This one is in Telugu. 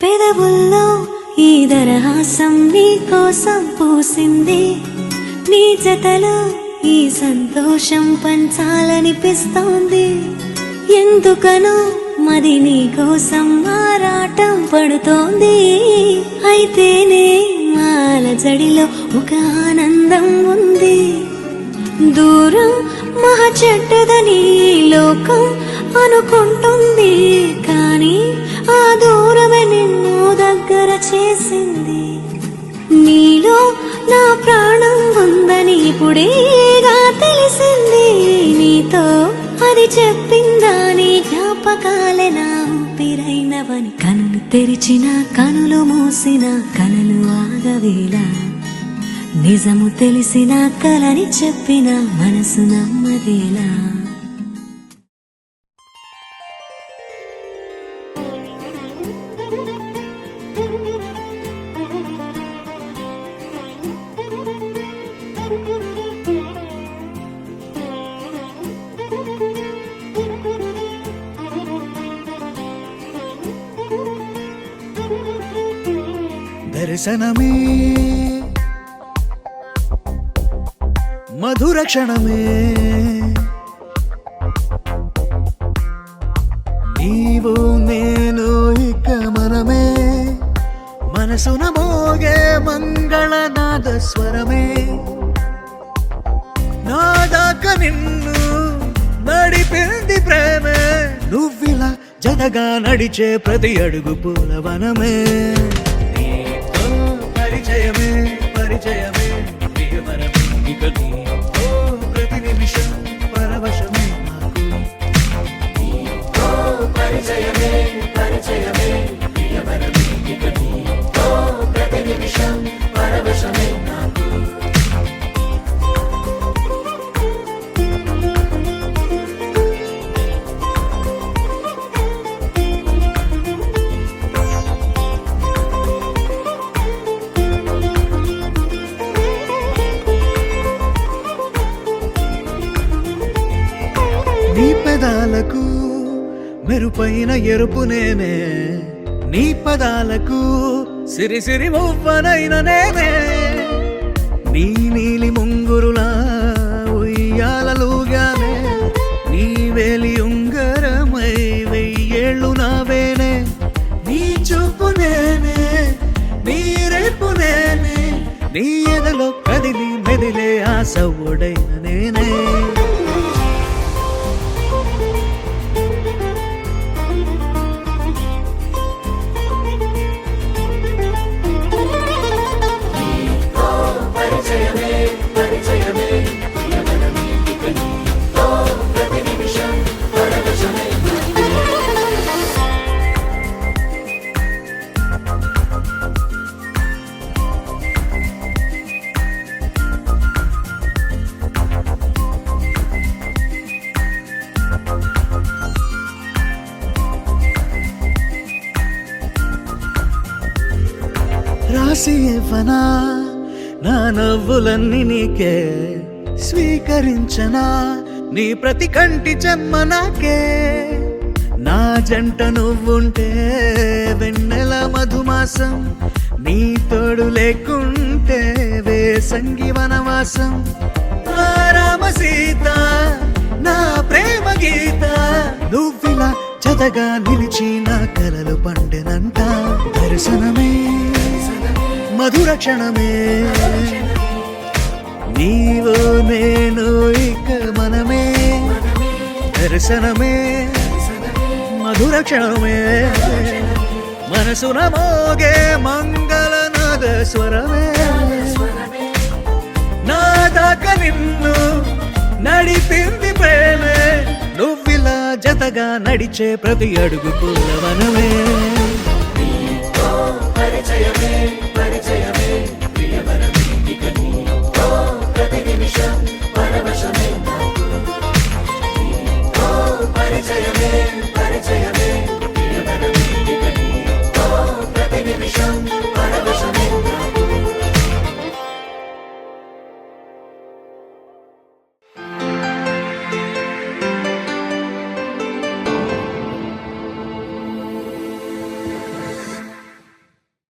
పెదవుల్లో ఈ దరహాసం నీ కోసం పూసింది, నీ జతలో ఈ సంతోషం పంచాలనిపిస్తోంది. ఎందుకనో మది నీ కోసం ఆరాటం పడుతోంది. అయితేనే మాల జడిలో ఒక ఆనందం ఉంది. దూరం మహా చెడ్డదని లోకం అనుకుంటుంది, కానీ ఆ దూరమే నిన్ను దగ్గర చేసింది. నీలో నా ప్రాణం ఉందని ఇప్పుడేగా తెలిసింది. నీతో అది చెప్పిందా నీ జ్ఞాపకాలే నా ఊపిరైనవని. కనులు తెరిచిన కనులు మూసిన కనులు ఆగవేలా, నిజము తెలిసిన కలని చెప్పిన మనసు నమ్మదేలా. దర్శనమే మధుర క్షణమే, నీవు నేను ఇక మనమే, మనసున మోగే మంగళనాద స్వరమే. నాదాక నిన్ను నడిపింది ప్రేమే, నువ్విలా జతగా నడిచే ప్రతి అడుగు పూలవనమే. పరిచయమే పరిచయమే ప్రియమరమే, ఇక నీతో ప్రతి నిమిషం పరవశమే నాకు. పరిచయమే పరిచయమే ప్రియమరమే, ఇక నీతో ప్రతి నిమిషం పరవశమే నాకు. నీ పెదాలకు మెరుపైన ఎరుపు నేనే, నీ పదాలకు సిరి సిరి మువ్వనైన నేనే. నీ నీలి ముంగురులా ఉయ్యాలలుగానే, నీ వేలి ఉంగరమై వెయ్యేళ్ళు నావేనే. నీ చూపు నేనే, నీ రేపు నేనే, నీ ఎదలో కదిలి మెదిలే ఆశ ఒడైన నేనే. రాసి ఇవ్వనా నా నవ్వులన్నీ నీకే, స్వీకరించనా నీ ప్రతి కంటి చెమ్మ నాకే. నా జంట నువ్వుంటే వెన్నెల మధుమాసం, నీ తోడు లేకుంటే వేసంగి వనవాసం. నా రామ సీత నా ప్రేమ గీత, నువ్విలా జతగా నిలిచి నా కలలు పండెనంట. దర్శనమే మధుర క్షణమే, నీవు నేను ఇక మనమే. దర్శనమే మధుర క్షణమే, మనసున మోగే మంగళనాద స్వరమే. నా దాకా నిన్ను నడిపింది ప్రేమే, నువ్విలా జతగా నడిచే ప్రతి అడుగు పూలవనమే. పరిచయమే